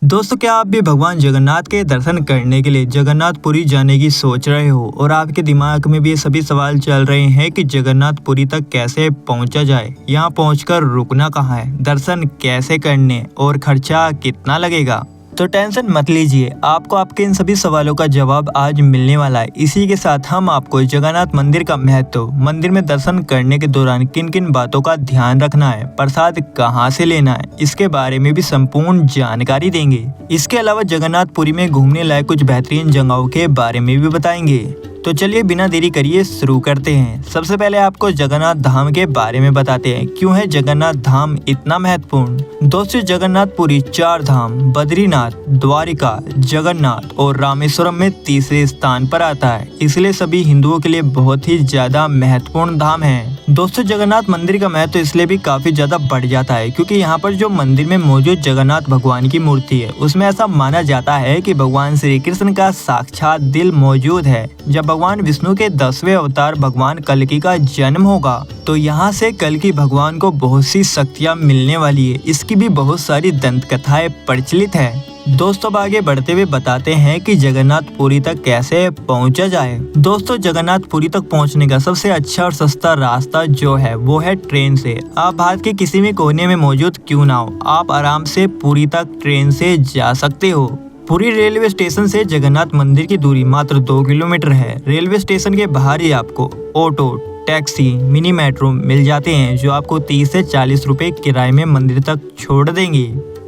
दोस्तों, क्या आप भी भगवान जगन्नाथ के दर्शन करने के लिए जगन्नाथपुरी जाने की सोच रहे हो और आपके दिमाग में भी ये सभी सवाल चल रहे हैं कि जगन्नाथपुरी तक कैसे पहुंचा जाए, यहाँ पहुंचकर रुकना कहाँ है, दर्शन कैसे करने और खर्चा कितना लगेगा। तो टेंशन मत लीजिए, आपको आपके इन सभी सवालों का जवाब आज मिलने वाला है। इसी के साथ हम आपको जगन्नाथ मंदिर का महत्व, मंदिर में दर्शन करने के दौरान किन किन बातों का ध्यान रखना है, प्रसाद कहां से लेना है, इसके बारे में भी संपूर्ण जानकारी देंगे। इसके अलावा जगन्नाथपुरी में घूमने लायक कुछ बेहतरीन जगहों के बारे में भी बताएंगे। तो चलिए बिना देरी करिए शुरू करते हैं। सबसे पहले आपको जगन्नाथ धाम के बारे में बताते हैं, क्यों है जगन्नाथ धाम इतना महत्वपूर्ण। दोस्तों, जगन्नाथपुरी 4 धाम बद्रीनाथ, द्वारिका, जगन्नाथ और रामेश्वरम में तीसरे स्थान पर आता है, इसलिए सभी हिंदुओं के लिए बहुत ही ज्यादा महत्वपूर्ण धाम है। दोस्तों, जगन्नाथ मंदिर का महत्व इसलिए भी काफी ज्यादा बढ़ जाता है क्योंकि यहाँ पर जो मंदिर में मौजूद जगन्नाथ भगवान की मूर्ति है, उसमें ऐसा माना जाता है कि भगवान श्री कृष्ण का साक्षात दिल मौजूद है। जब भगवान विष्णु के 10वें अवतार भगवान कल्कि का जन्म होगा तो यहाँ से कल्कि भगवान को बहुत सी शक्तियाँ मिलने वाली है। इसकी भी बहुत सारी दंत कथाएं प्रचलित है। दोस्तों, अब आगे बढ़ते हुए बताते हैं कि जगन्नाथपुरी तक कैसे पहुंचा जाए। दोस्तों, जगन्नाथपुरी तक पहुंचने का सबसे अच्छा और सस्ता रास्ता जो है वो है ट्रेन से। आप भारत के किसी भी कोने में मौजूद क्यों ना हो, आप आराम से पुरी तक ट्रेन से जा सकते हो। पुरी रेलवे स्टेशन से जगन्नाथ मंदिर की दूरी मात्र 2 किलोमीटर है। रेलवे स्टेशन के बाहर ही आपको ऑटो, टैक्सी, मिनी मेट्रो मिल जाते हैं जो आपको 30 से 40 रुपए किराए में मंदिर तक छोड़ देंगे।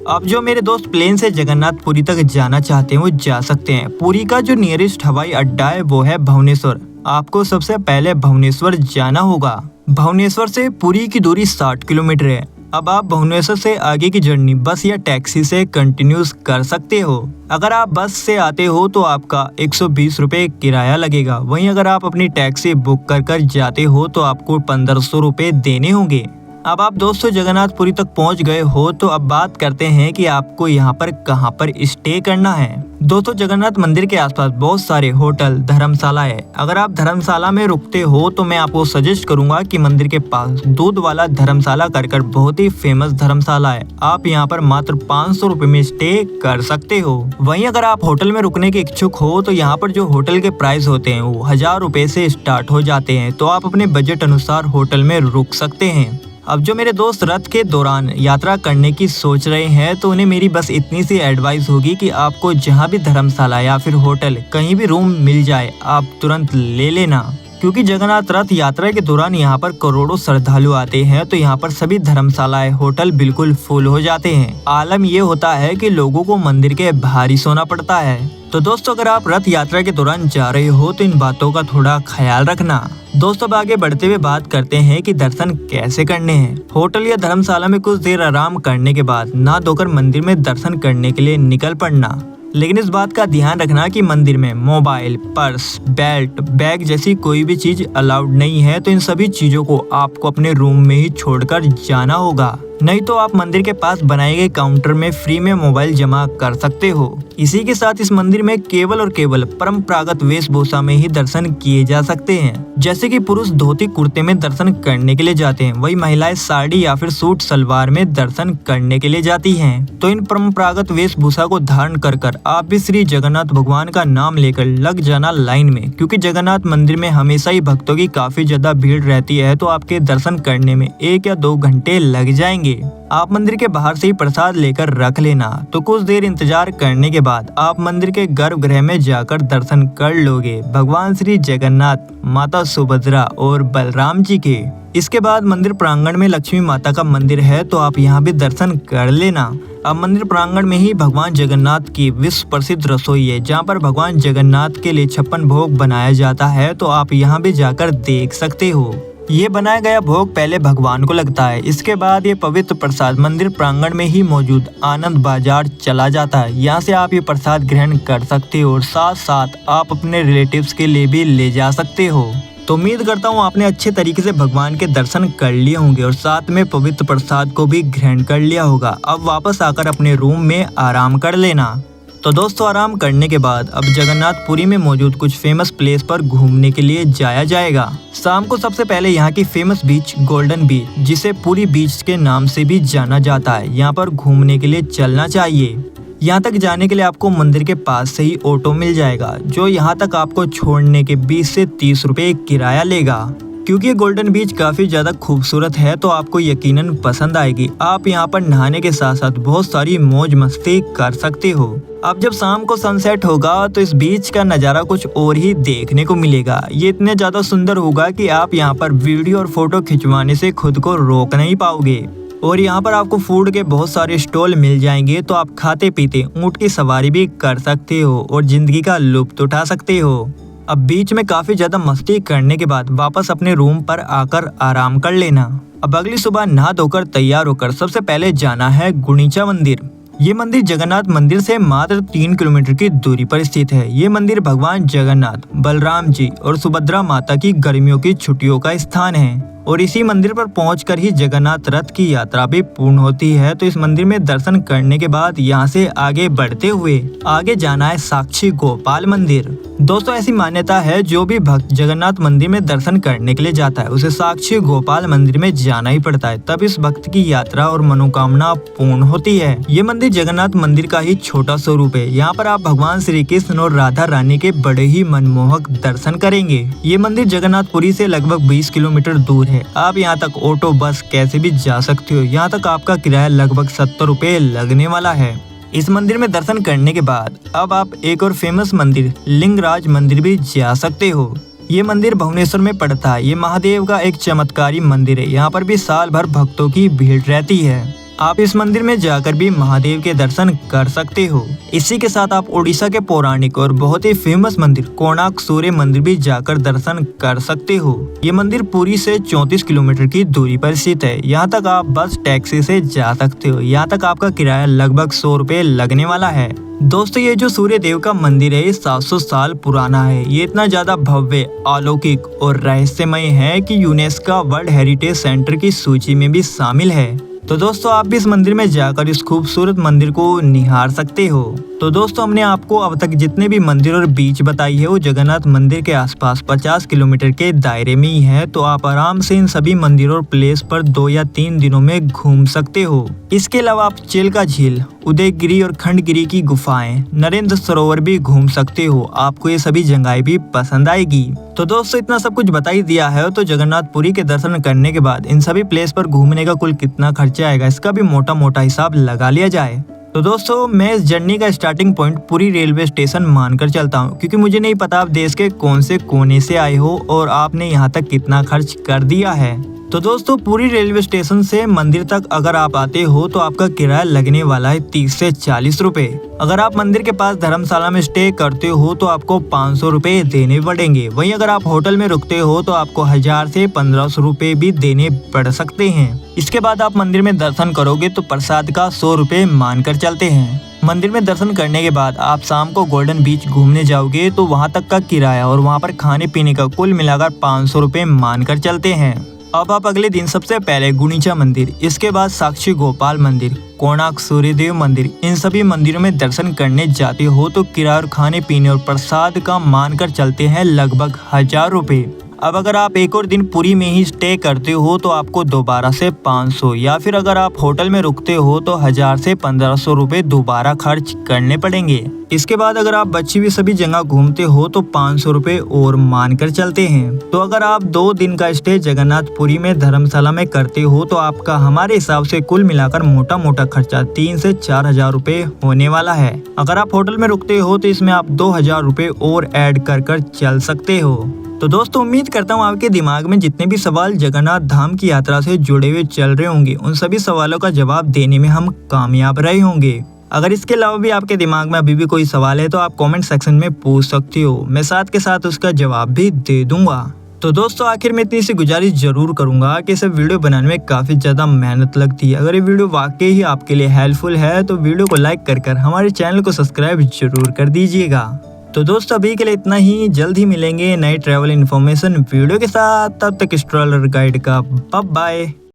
अब जो मेरे दोस्त प्लेन से जगन्नाथपुरी तक जाना चाहते हैं वो जा सकते हैं। पुरी का जो नियरेस्ट हवाई अड्डा है वो है भुवनेश्वर। आपको सबसे पहले भुवनेश्वर जाना होगा। भुवनेश्वर से पुरी की दूरी 60 किलोमीटर है। अब आप भुवनेश्वर से आगे की जर्नी बस या टैक्सी से कंटिन्यूस कर सकते हो। अगर आप बस से आते हो तो आपका 120 रुपए किराया लगेगा। वहीं अगर आप अपनी टैक्सी बुक कर जाते हो तो आपको 1500 रुपए देने होंगे। अब आप दोस्तों जगन्नाथपुरी तक पहुंच गए हो तो अब बात करते हैं कि आपको यहाँ पर कहाँ पर स्टे करना है। दोस्तों, जगन्नाथ मंदिर के आसपास बहुत सारे होटल, धर्मशाला है। अगर आप धर्मशाला में रुकते हो तो मैं आपको सजेस्ट करूंगा कि मंदिर के पास दूध वाला धर्मशाला कर बहुत ही फेमस धर्मशाला है। आप यहाँ पर मात्र 500 रुपए में स्टे कर सकते हो। वहीं अगर आप होटल में रुकने के इच्छुक हो तो यहाँ पर जो होटल के प्राइस होते हैं वो 1000 रुपए से स्टार्ट हो जाते हैं, तो आप अपने बजट अनुसार होटल में रुक सकते हैं। अब जो मेरे दोस्त रथ के दौरान यात्रा करने की सोच रहे हैं तो उन्हें मेरी बस इतनी सी एडवाइस होगी कि आपको जहां भी धर्मशाला या फिर होटल कहीं भी रूम मिल जाए आप तुरंत ले लेना, क्योंकि जगन्नाथ रथ यात्रा के दौरान यहाँ पर करोड़ों श्रद्धालु आते हैं तो यहाँ पर सभी धर्मशालाएं, होटल बिल्कुल फुल हो जाते हैं। आलम ये होता है कि लोगों को मंदिर के बाहर ही सोना पड़ता है। तो दोस्तों, अगर आप रथ यात्रा के दौरान जा रहे हो तो इन बातों का थोड़ा ख्याल रखना। दोस्तों, अब आगे बढ़ते हुए बात करते हैं कि दर्शन कैसे करने हैं। होटल या धर्मशाला में कुछ देर आराम करने के बाद नहा धोकर मंदिर में दर्शन करने के लिए निकल पड़ना। लेकिन इस बात का ध्यान रखना कि मंदिर में मोबाइल, पर्स, बेल्ट, बैग जैसी कोई भी चीज अलाउड नहीं है, तो इन सभी चीजों को आपको अपने रूम में ही छोड़कर जाना होगा। नहीं तो आप मंदिर के पास बनाए गए काउंटर में फ्री में मोबाइल जमा कर सकते हो। इसी के साथ इस मंदिर में केवल और केवल परंपरागत वेशभूषा में ही दर्शन किए जा सकते हैं। जैसे कि पुरुष धोती कुर्ते में दर्शन करने के लिए जाते हैं, वही महिलाएं साड़ी या फिर सूट सलवार में दर्शन करने के लिए जाती हैं। तो इन परंपरागत वेशभूषा को धारण कर आप भी श्री जगन्नाथ भगवान का नाम लेकर लग जाना लाइन में, क्योंकि जगन्नाथ मंदिर में हमेशा ही भक्तों की काफी ज्यादा भीड़ रहती है, तो आपके दर्शन करने में 1 या 2 घंटे लग जाएंगे। आप मंदिर के बाहर से ही प्रसाद लेकर रख लेना। तो कुछ देर इंतजार करने के बाद आप मंदिर के गर्भगृह में जाकर दर्शन कर लोगे भगवान श्री जगन्नाथ, माता सुभद्रा और बलराम जी के। इसके बाद मंदिर प्रांगण में लक्ष्मी माता का मंदिर है, तो आप यहाँ भी दर्शन कर लेना। अब मंदिर प्रांगण में ही भगवान जगन्नाथ की विश्व प्रसिद्ध रसोई है, जहाँ पर भगवान जगन्नाथ के लिए 56 भोग बनाया जाता है, तो आप यहाँ भी जाकर देख सकते हो। ये बनाया गया भोग पहले भगवान को लगता है, इसके बाद ये पवित्र प्रसाद मंदिर प्रांगण में ही मौजूद आनंद बाजार चला जाता है। यहाँ से आप ये प्रसाद ग्रहण कर सकते हो और साथ साथ आप अपने रिलेटिव्स के लिए भी ले जा सकते हो। तो उम्मीद करता हूँ आपने अच्छे तरीके से भगवान के दर्शन कर लिए होंगे और साथ में पवित्र प्रसाद को भी ग्रहण कर लिया होगा। अब वापस आकर अपने रूम में आराम कर लेना। तो दोस्तों, आराम करने के बाद अब जगन्नाथपुरी में मौजूद कुछ फेमस प्लेस पर घूमने के लिए जाया जाएगा। शाम को सबसे पहले यहाँ की फेमस बीच गोल्डन बीच, जिसे पुरी बीच के नाम से भी जाना जाता है, यहाँ पर घूमने के लिए चलना चाहिए। यहाँ तक जाने के लिए आपको मंदिर के पास से ही ऑटो मिल जाएगा, जो यहाँ तक आपको छोड़ने के 20 से 30 रुपए किराया लेगा। क्योंकि ये गोल्डन बीच काफी ज्यादा खूबसूरत है तो आपको यकीनन पसंद आएगी। आप यहाँ पर नहाने के साथ साथ बहुत सारी मौज मस्ती कर सकते हो। अब जब शाम को सनसेट होगा तो इस बीच का नज़ारा कुछ और ही देखने को मिलेगा। ये इतने ज्यादा सुंदर होगा कि आप यहाँ पर वीडियो और फोटो खिंचवाने से खुद को रोक नहीं पाओगे। और यहाँ पर आपको फूड के बहुत सारे स्टॉल मिल जाएंगे, तो आप खाते पीते ऊँट की सवारी भी कर सकते हो और जिंदगी का लुत्फ उठा सकते हो। अब बीच में काफी ज्यादा मस्ती करने के बाद वापस अपने रूम पर आकर आराम कर लेना। अब अगली सुबह नहा धोकर तैयार होकर सबसे पहले जाना है गुंडीचा मंदिर। ये मंदिर जगन्नाथ मंदिर से मात्र 3 किलोमीटर की दूरी पर स्थित है। ये मंदिर भगवान जगन्नाथ, बलराम जी और सुभद्रा माता की गर्मियों की छुट्टियों का स्थान है और इसी मंदिर पर पहुंचकर ही जगन्नाथ रथ की यात्रा भी पूर्ण होती है। तो इस मंदिर में दर्शन करने के बाद यहाँ से आगे बढ़ते हुए आगे जाना है साक्षी गोपाल मंदिर। दोस्तों ऐसी मान्यता है, जो भी भक्त जगन्नाथ मंदिर में दर्शन करने के लिए जाता है उसे साक्षी गोपाल मंदिर में जाना ही पड़ता है, तब इस भक्त की यात्रा और मनोकामना पूर्ण होती है। ये मंदिर जगन्नाथ मंदिर का ही छोटा स्वरूप है। यहाँ पर आप भगवान श्री कृष्ण और राधा रानी के बड़े ही मनमोहक दर्शन करेंगे। ये मंदिर जगन्नाथपुरी से लगभग 20 किलोमीटर दूर है। आप यहाँ तक ऑटो बस कैसे भी जा सकते हो। यहाँ तक आपका किराया लगभग 70 रुपए लगने वाला है। इस मंदिर में दर्शन करने के बाद अब आप एक और फेमस मंदिर लिंगराज मंदिर भी जा सकते हो। ये मंदिर भुवनेश्वर में पड़ता है। ये महादेव का एक चमत्कारी मंदिर है। यहाँ पर भी साल भर भक्तों की भीड़ रहती है। आप इस मंदिर में जाकर भी महादेव के दर्शन कर सकते हो। इसी के साथ आप उड़ीसा के पौराणिक और बहुत ही फेमस मंदिर कोणार्क सूर्य मंदिर भी जाकर दर्शन कर सकते हो। ये मंदिर पुरी से 34 किलोमीटर की दूरी पर स्थित है। यहाँ तक आप बस टैक्सी से जा सकते हो। यहाँ तक आपका किराया लगभग 100 रुपए लगने वाला है। दोस्तों ये जो सूर्य देव का मंदिर है ये 700 साल पुराना है। ये इतना ज्यादा भव्य, अलौकिक और रहस्यमय है कि यूनेस्को वर्ल्ड हेरिटेज सेंटर की सूची में भी शामिल है। तो दोस्तों आप भी इस मंदिर में जाकर इस खूबसूरत मंदिर को निहार सकते हो। तो दोस्तों हमने आपको अब तक जितने भी मंदिर और बीच बताई है वो जगन्नाथ मंदिर के आसपास 50 किलोमीटर के दायरे में ही है। तो आप आराम से इन सभी मंदिरों और प्लेस पर 2 या 3 दिनों में घूम सकते हो। इसके अलावा आप चिल्का झील, उदयगिरी और खंडगिरी की गुफाएं, नरेंद्र सरोवर भी घूम सकते हो। आपको ये सभी जगहें भी पसंद आएगी। तो दोस्तों इतना सब कुछ बता ही दिया है, तो जगन्नाथपुरी के दर्शन करने के बाद इन सभी प्लेस पर घूमने का कुल कितना खर्चा आएगा इसका भी मोटा मोटा हिसाब लगा लिया जाए। तो दोस्तों मैं इस जर्नी का starting point Puri railway station मानकर चलता हूँ, क्योंकि मुझे नहीं पता आप देश के कौन से कोने से आए हो और आपने यहाँ तक कितना खर्च कर दिया है। तो दोस्तों पुरी रेलवे स्टेशन से मंदिर तक अगर आप आते हो तो आपका किराया लगने वाला है 30 से 40 रुपए। अगर आप मंदिर के पास धर्मशाला में स्टे करते हो तो आपको 500 रुपए देने पड़ेंगे। वहीं अगर आप होटल में रुकते हो तो आपको 1000 से 1500 रुपए भी देने पड़ सकते हैं। इसके बाद आप मंदिर में दर्शन करोगे तो प्रसाद का 100 रुपए मानकर चलते हैं। मंदिर में दर्शन करने के बाद आप शाम को गोल्डन बीच घूमने जाओगे तो वहां तक का किराया और वहां पर खाने पीने का कुल मिलाकर 500 रुपए मानकर चलते हैं। अब आप अगले दिन सबसे पहले गुंडीचा मंदिर, इसके बाद साक्षी गोपाल मंदिर, कोणार्क सूर्यदेव मंदिर, इन सभी मंदिरों में दर्शन करने जाते हो तो किराया और खाने पीने और प्रसाद का मानकर चलते हैं लगभग 1000 रुपए। अब अगर आप एक और दिन पुरी में ही स्टे करते हो तो आपको दोबारा से 500, या फिर अगर आप होटल में रुकते हो तो 1000 से 1500 रुपए दोबारा खर्च करने पड़ेंगे। इसके बाद अगर आप बची हुई सभी जगह घूमते हो तो 500 रुपए और मानकर चलते हैं। तो अगर आप 2 दिन का स्टे जगन्नाथपुरी में धर्मशाला में करते हो तो आपका हमारे हिसाब से कुल मिलाकर मोटा मोटा खर्चा 3 से 4000 रुपए होने वाला है। अगर आप होटल में रुकते हो तो इसमें आप 2000 रुपए और ऐड कर चल सकते हो। तो दोस्तों उम्मीद करता हूँ आपके दिमाग में जितने भी सवाल जगन्नाथ धाम की यात्रा से जुड़े हुए चल रहे होंगे उन सभी सवालों का जवाब देने में हम कामयाब रहे होंगे। अगर इसके अलावा भी आपके दिमाग में अभी भी कोई सवाल है तो आप कमेंट सेक्शन में पूछ सकते हो, मैं साथ के साथ उसका जवाब भी दे दूंगा। तो दोस्तों आखिर में इतनी सी गुजारिश जरूर करूंगा कि इस वीडियो बनाने में काफी ज्यादा मेहनत लगती है। अगर ये वीडियो वाकई ही आपके लिए हेल्पफुल है तो वीडियो को लाइक कर हमारे चैनल को सब्सक्राइब जरूर कर दीजिएगा। तो दोस्तों अभी के लिए इतना ही, जल्द ही मिलेंगे नए ट्रैवल इन्फॉर्मेशन वीडियो के साथ। तब तक स्ट्रॉलर गाइड का बाय बाय।